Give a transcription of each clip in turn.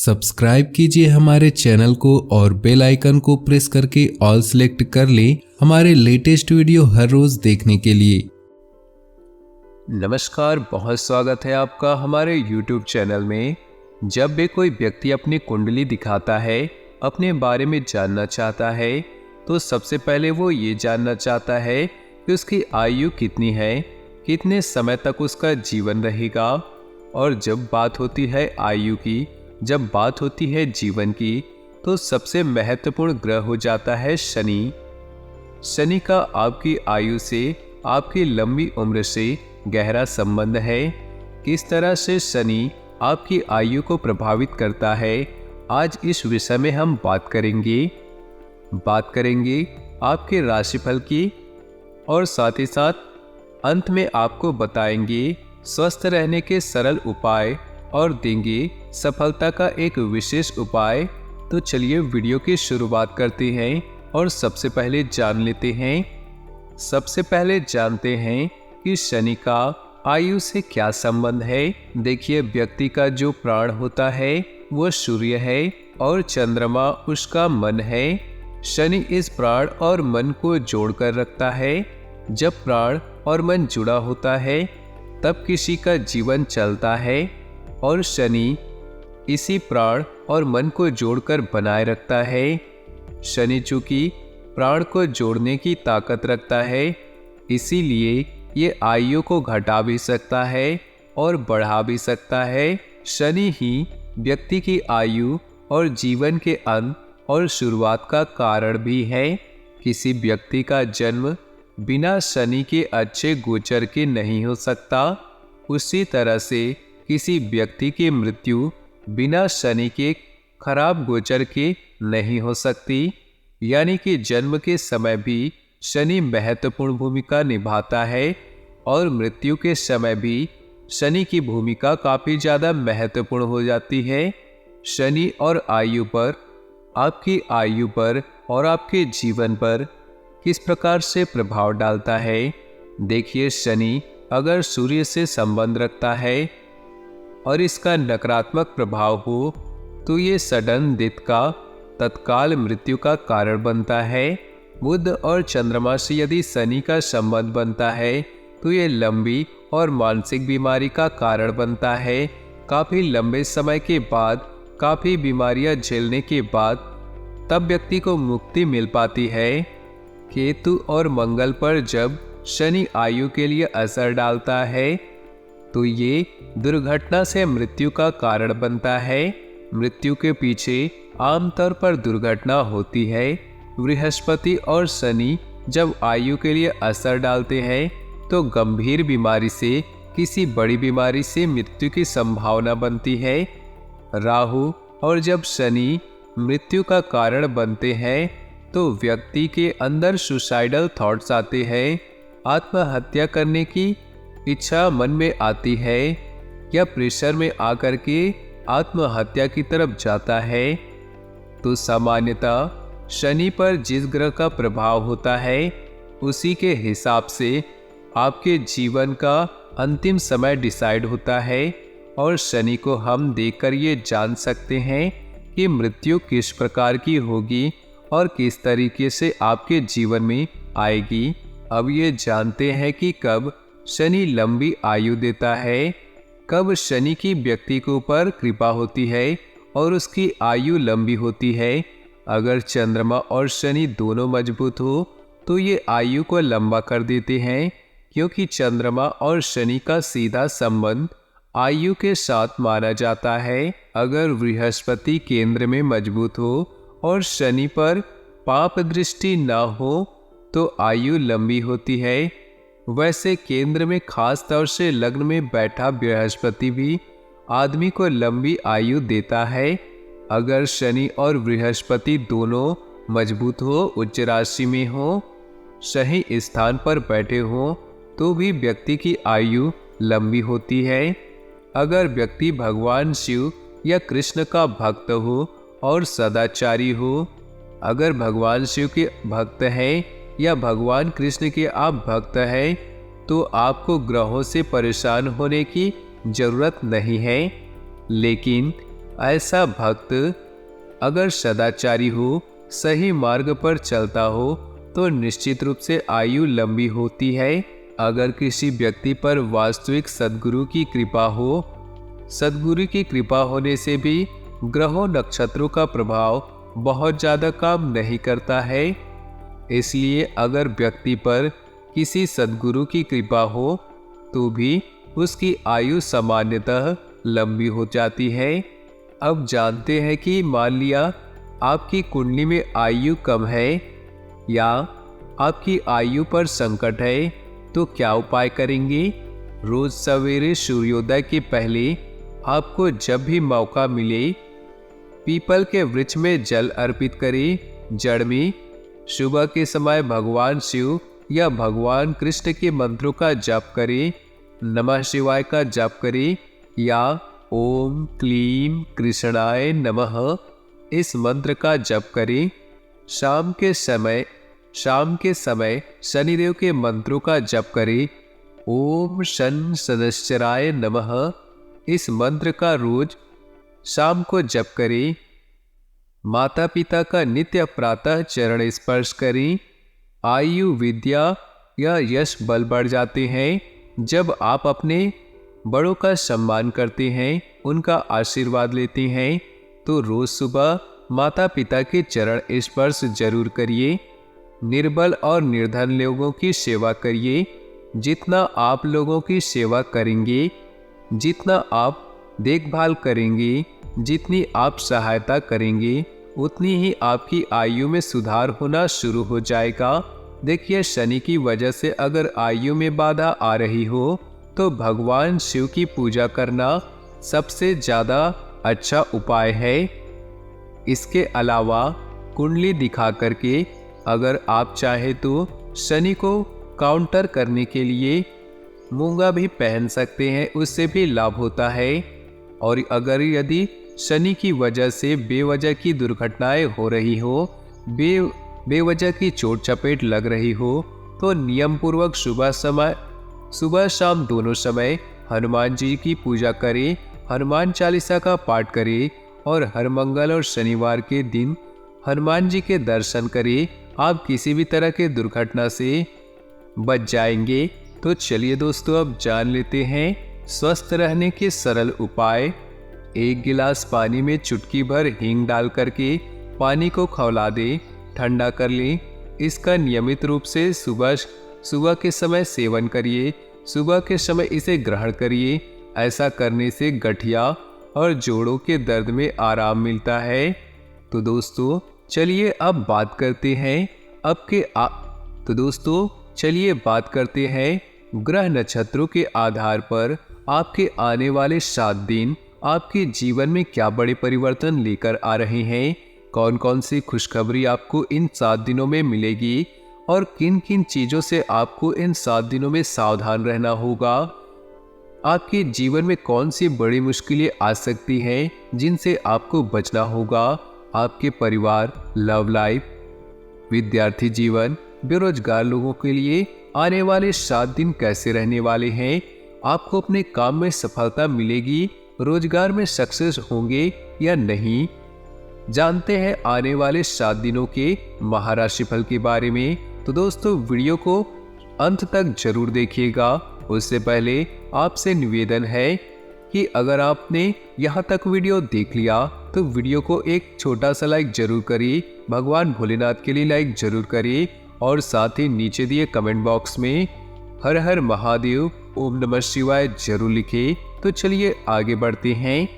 Subscribe कीजिए हमारे channel को और बेल आइकन को प्रेस करके ऑल सेलेक्ट कर लें हमारे लेटेस्ट वीडियो हर रोज देखने के लिए। नमस्कार, बहुत स्वागत है आपका हमारे YouTube चैनल में। जब भी कोई व्यक्ति अपनी कुंडली दिखाता है, अपने बारे में जानना चाहता है, तो सबसे पहले वो ये जानना चाहता है कि उसकी आयु कितनी है, कितने समय तक उसका जीवन रहेगा। और जब बात होती है आयु की, जब बात होती है जीवन की, तो सबसे महत्वपूर्ण ग्रह हो जाता है शनि। शनि का आपकी आयु से, आपकी लंबी उम्र से गहरा संबंध है। किस तरह से शनि आपकी आयु को प्रभावित करता है, आज इस विषय में हम बात करेंगे आपके राशिफल की, और साथ ही साथ अंत में आपको बताएंगे स्वस्थ रहने के सरल उपाय और देंगे सफलता का एक विशेष उपाय। तो चलिए वीडियो की शुरुआत करते हैं और सबसे पहले जानते हैं कि शनि का आयु से क्या संबंध है। देखिए, व्यक्ति का जो प्राण होता है वो सूर्य है और चंद्रमा उसका मन है। शनि इस प्राण और मन को जोड़कर रखता है। जब प्राण और मन जुड़ा होता है तब किसी का जीवन चलता है, और शनि इसी प्राण और मन को जोड़कर बनाए रखता है। शनि चूंकि प्राण को जोड़ने की ताकत रखता है, इसीलिए ये आयु को घटा भी सकता है और बढ़ा भी सकता है। शनि ही व्यक्ति की आयु और जीवन के अंत और शुरुआत का कारण भी है। किसी व्यक्ति का जन्म बिना शनि के अच्छे गोचर के नहीं हो सकता। उसी तरह से किसी व्यक्ति की मृत्यु बिना शनि के खराब गोचर के नहीं हो सकती। यानी कि जन्म के समय भी शनि महत्वपूर्ण भूमिका निभाता है और मृत्यु के समय भी शनि की भूमिका काफ़ी ज़्यादा महत्वपूर्ण हो जाती है। शनि और आयु पर, आपकी आयु पर और आपके जीवन पर किस प्रकार से प्रभाव डालता है। देखिए, शनि अगर सूर्य से संबंध रखता है और इसका नकारात्मक प्रभाव हो तो ये सडन डेथ का, तत्काल मृत्यु का कारण बनता है। बुध और चंद्रमा से यदि शनि का संबंध बनता है तो ये लंबी और मानसिक बीमारी का कारण बनता है। काफ़ी लंबे समय के बाद, काफ़ी बीमारियां झेलने के बाद तब व्यक्ति को मुक्ति मिल पाती है। केतु और मंगल पर जब शनि आयु के लिए असर डालता है तो ये दुर्घटना से मृत्यु का कारण बनता है। मृत्यु के पीछे आमतौर पर दुर्घटना होती है। बृहस्पति और शनि जब आयु के लिए असर डालते हैं तो गंभीर बीमारी से, किसी बड़ी बीमारी से मृत्यु की संभावना बनती है। राहु और जब शनि मृत्यु का कारण बनते हैं तो व्यक्ति के अंदर सुसाइडल थॉट्स आते हैं। आत्महत्या करने की इच्छा मन में आती है या प्रेशर में आकर के आत्महत्या की तरफ जाता है। तो सामान्यतः शनि पर जिस ग्रह का प्रभाव होता है उसी के हिसाब से आपके जीवन का अंतिम समय डिसाइड होता है, और शनि को हम देखकर ये जान सकते हैं कि मृत्यु किस प्रकार की होगी और किस तरीके से आपके जीवन में आएगी। अब ये जानते हैं कि कब शनि लंबी आयु देता है, कब शनि की व्यक्ति के ऊपर कृपा होती है और उसकी आयु लंबी होती है। अगर चंद्रमा और शनि दोनों मजबूत हो तो ये आयु को लंबा कर देते हैं, क्योंकि चंद्रमा और शनि का सीधा संबंध आयु के साथ माना जाता है। अगर बृहस्पति केंद्र में मजबूत हो और शनि पर पाप दृष्टि न हो तो आयु लंबी होती है। वैसे केंद्र में खास तौर से लग्न में बैठा बृहस्पति भी आदमी को लंबी आयु देता है। अगर शनि और बृहस्पति दोनों मजबूत हो, उच्च राशि में हो, सही स्थान पर बैठे हो तो भी व्यक्ति की आयु लंबी होती है। अगर व्यक्ति भगवान शिव या कृष्ण का भक्त हो और सदाचारी हो, अगर भगवान शिव के भक्त हैं या भगवान कृष्ण के आप भक्त हैं तो आपको ग्रहों से परेशान होने की जरूरत नहीं है। लेकिन ऐसा भक्त अगर सदाचारी हो, सही मार्ग पर चलता हो तो निश्चित रूप से आयु लंबी होती है। अगर किसी व्यक्ति पर वास्तविक सद्गुरु की कृपा हो, सद्गुरु की कृपा होने से भी ग्रहों नक्षत्रों का प्रभाव बहुत ज़्यादा काम नहीं करता है। इसलिए अगर व्यक्ति पर किसी सद्गुरु की कृपा हो तो भी उसकी आयु सामान्यतः लंबी हो जाती है। अब जानते हैं कि मान लिया आपकी कुंडली में आयु कम है या आपकी आयु पर संकट है तो क्या उपाय करेंगे। रोज सवेरे सूर्योदय के पहले आपको जब भी मौका मिले पीपल के वृक्ष में जल अर्पित करें। जड़ में सुबह के समय भगवान शिव या भगवान कृष्ण के मंत्रों का जाप करें। नमः शिवाय का जाप करें या ओम क्लीम कृष्णाय नमः इस मंत्र का जप करें। शाम के समय शनिदेव के मंत्रों का जप करें। ओम शन शनश्चराय नमः इस मंत्र का रोज शाम को जप करें। माता पिता का नित्य प्रातः चरण स्पर्श करें। आयु, विद्या या यश बल बढ़ जाते हैं जब आप अपने बड़ों का सम्मान करते हैं, उनका आशीर्वाद लेते हैं। तो रोज सुबह माता पिता के चरण स्पर्श जरूर करिए। निर्बल और निर्धन लोगों की सेवा करिए। जितना आप लोगों की सेवा करेंगे, जितना आप देखभाल करेंगे, जितनी आप सहायता करेंगे, उतनी ही आपकी आयु में सुधार होना शुरू हो जाएगा। देखिए, शनि की वजह से अगर आयु में बाधा आ रही हो तो भगवान शिव की पूजा करना सबसे ज़्यादा अच्छा उपाय है। इसके अलावा कुंडली दिखा करके अगर आप चाहे तो शनि को काउंटर करने के लिए मूंगा भी पहन सकते हैं, उससे भी लाभ होता है। और अगर यदि शनि की वजह से बेवजह की दुर्घटनाएं हो रही हो, बेवजह की चोट चपेट लग रही हो तो नियम पूर्वक सुबह शाम दोनों समय हनुमान जी की पूजा करें, हनुमान चालीसा का पाठ करें और हर मंगल और शनिवार के दिन हनुमान जी के दर्शन करें। आप किसी भी तरह के दुर्घटना से बच जाएंगे। तो चलिए दोस्तों, अब जान लेते हैं स्वस्थ रहने के सरल उपाय। 1 गिलास पानी में चुटकी भर हींग डाल करके पानी को खौला दें, ठंडा कर लें। इसका नियमित रूप से सुबह के समय सेवन करिए। सुबह के समय इसे ग्रहण करिए। ऐसा करने से गठिया और जोड़ों के दर्द में आराम मिलता है। तो दोस्तों चलिए अब बात करते हैं ग्रह नक्षत्रों के आधार पर आपके आने वाले 7 दिन आपके जीवन में क्या बड़े परिवर्तन लेकर आ रहे हैं। कौन कौन सी खुशखबरी आपको इन 7 दिनों में मिलेगी और किन किन चीज़ों से आपको इन 7 दिनों में सावधान रहना होगा। आपके जीवन में कौन सी बड़ी मुश्किलें आ सकती हैं जिनसे आपको बचना होगा। आपके परिवार, लव लाइफ, विद्यार्थी जीवन, बेरोजगार लोगों के लिए आने वाले 7 दिन कैसे रहने वाले हैं। आपको अपने काम में सफलता मिलेगी, रोजगार में सक्सेस होंगे या नहीं। जानते हैं आने वाले 7 दिनों के महाराशिफल के बारे में। तो दोस्तों वीडियो को अंत तक जरूर देखिएगा। उससे पहले आपसे निवेदन है कि अगर आपने यहाँ तक वीडियो देख लिया तो वीडियो को एक छोटा सा लाइक जरूर करिए। भगवान भोलेनाथ के लिए लाइक जरूर करिए और साथ ही नीचे दिए कमेंट बॉक्स में हर हर महादेव, ओम नमः शिवाय जरूर लिखे। तो चलिए आगे बढ़ते हैं।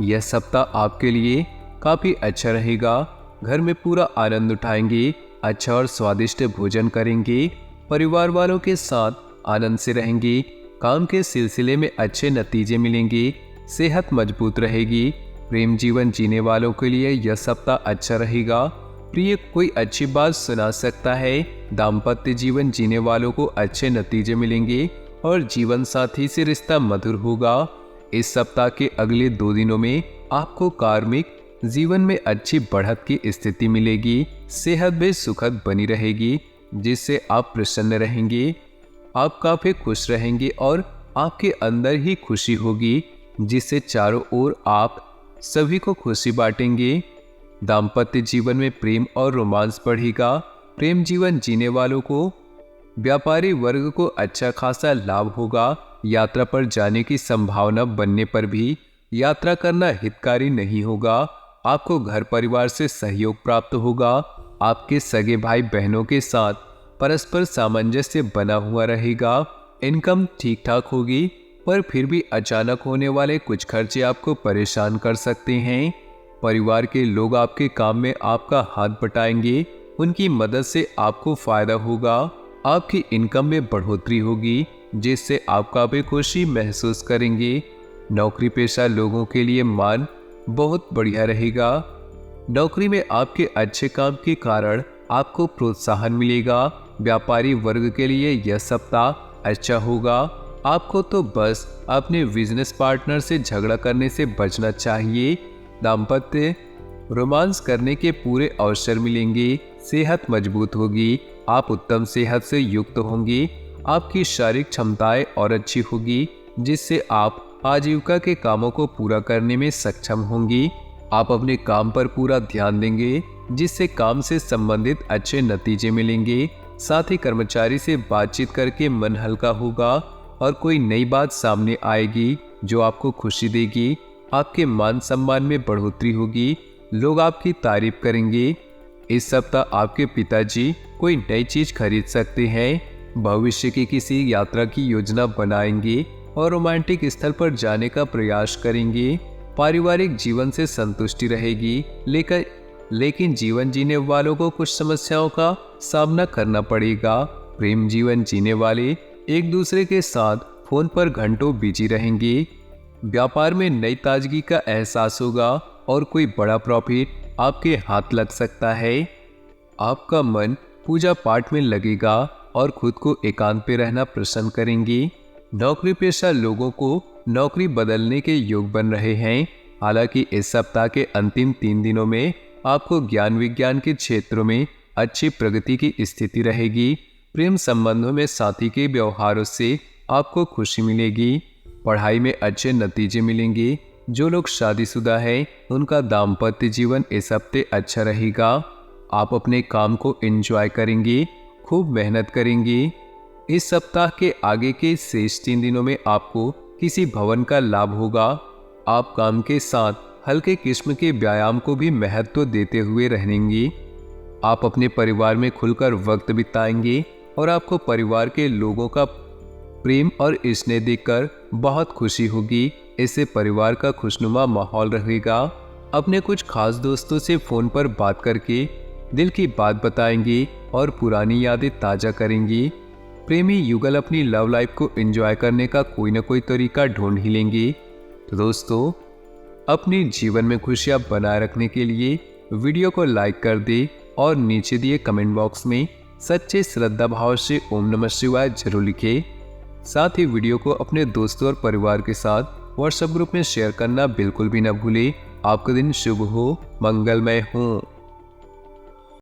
यह सप्ताह आपके लिए काफ़ी अच्छा रहेगा। घर में पूरा आनंद उठाएंगे, अच्छा और स्वादिष्ट भोजन करेंगे, परिवार वालों के साथ आनंद से रहेंगे, काम के सिलसिले में अच्छे नतीजे मिलेंगे, सेहत मजबूत रहेगी। प्रेम जीवन जीने वालों के लिए यह सप्ताह अच्छा रहेगा। प्रिय कोई अच्छी बात सुना सकता है। दाम्पत्य जीवन जीने वालों को अच्छे नतीजे मिलेंगे और जीवन साथी से रिश्ता मधुर होगा। इस सप्ताह के अगले 2 दिनों में आपको कार्मिक जीवन में अच्छी बढ़त की स्थिति मिलेगी। सेहत भी सुखद बनी रहेगी जिससे आप प्रसन्न रहेंगे। आप काफ़ी खुश रहेंगे और आपके अंदर ही खुशी होगी जिससे चारों ओर आप सभी को खुशी बांटेंगे। दाम्पत्य जीवन में प्रेम और रोमांस बढ़ेगा। प्रेम जीवन जीने वालों को व्यापारी वर्ग को अच्छा खासा लाभ होगा। यात्रा पर जाने की संभावना बनने पर भी यात्रा करना हितकारी नहीं होगा। आपको घर परिवार से सहयोग प्राप्त होगा। आपके सगे भाई बहनों के साथ परस्पर सामंजस्य बना हुआ रहेगा। इनकम ठीक ठाक होगी, पर फिर भी अचानक होने वाले कुछ खर्चे आपको परेशान कर सकते हैं। परिवार के लोग आपके काम में आपका हाथ बटाएंगे। उनकी मदद से आपको फायदा होगा। आपकी इनकम में बढ़ोतरी होगी, जिससे आप काफी खुशी महसूस करेंगे। नौकरी पेशा लोगों के लिए मान बहुत बढ़िया रहेगा। नौकरी में आपके अच्छे काम के कारण आपको प्रोत्साहन मिलेगा। व्यापारी वर्ग के लिए यह सप्ताह अच्छा होगा। आपको तो बस अपने बिजनेस पार्टनर से झगड़ा करने से बचना चाहिए। दाम्पत्य रोमांस करने के पूरे अवसर मिलेंगे। सेहत मजबूत होगी। आप उत्तम सेहत से युक्त होंगे। आपकी शारीरिक क्षमताएं और अच्छी होगी, जिससे आप आजीविका के कामों को पूरा करने में सक्षम होंगी। आप अपने काम पर पूरा ध्यान देंगे, जिससे काम से संबंधित अच्छे नतीजे मिलेंगे। साथ ही कर्मचारी से बातचीत करके मन हल्का होगा और कोई नई बात सामने आएगी जो आपको खुशी देगी। आपके मान सम्मान में बढ़ोतरी होगी। लोग आपकी तारीफ करेंगे। इस सप्ताह आपके पिताजी कोई नई चीज खरीद सकते हैं। भविष्य की किसी यात्रा की योजना बनाएंगे और रोमांटिक स्थल पर जाने का प्रयास करेंगे। पारिवारिक जीवन से संतुष्टि रहेगी, लेकिन जीवन जीने वालों को कुछ समस्याओं का सामना करना पड़ेगा। प्रेम जीवन जीने वाले एक दूसरे के साथ फोन पर घंटों बिजी रहेंगे। व्यापार में नई ताजगी का एहसास होगा और कोई बड़ा प्रॉफिट आपके हाथ लग सकता है। आपका मन पूजा पाठ में लगेगा और खुद को एकांत पे रहना पसंद करेंगे। नौकरी पेशा लोगों को नौकरी बदलने के योग बन रहे हैं। हालांकि इस सप्ताह के अंतिम 3 दिनों में आपको ज्ञान विज्ञान के क्षेत्रों में अच्छी प्रगति की स्थिति रहेगी। प्रेम संबंधों में साथी के व्यवहारों से आपको खुशी मिलेगी। पढ़ाई में अच्छे नतीजे मिलेंगे। जो लोग शादीशुदा हैं, उनका दाम्पत्य जीवन इस हफ्ते अच्छा रहेगा। आप अपने काम को एंजॉय करेंगे, खूब मेहनत करेंगे। इस सप्ताह के आगे के शेष 3 दिनों में आपको किसी भवन का लाभ होगा। आप काम के साथ हल्के किस्म के व्यायाम को भी महत्व देते हुए रहेंगे। आप अपने परिवार में खुलकर वक्त बिताएंगे और आपको परिवार के लोगों का प्रेम और स्नेह देखकर बहुत खुशी होगी। इससे परिवार का खुशनुमा माहौल रहेगा। अपने कुछ खास दोस्तों से फोन पर बात करके दिल की बात बताएंगे और पुरानी यादें ताजा करेंगी। प्रेमी युगल अपनी लव लाइफ को एंजॉय करने का कोई ना कोई तरीका ढूंढ ही लेंगे। तो दोस्तों, अपने जीवन में खुशियां बनाए रखने के लिए वीडियो को लाइक कर दे और नीचे दिए कमेंट बॉक्स में सच्चे श्रद्धा भाव से ओम नमः शिवाय जरूर लिखे। साथ ही वीडियो को अपने दोस्तों और परिवार के साथ व्हाट्सएप ग्रुप में शेयर करना बिल्कुल भी न भूले। आपका दिन शुभ हो, मंगलमय हो।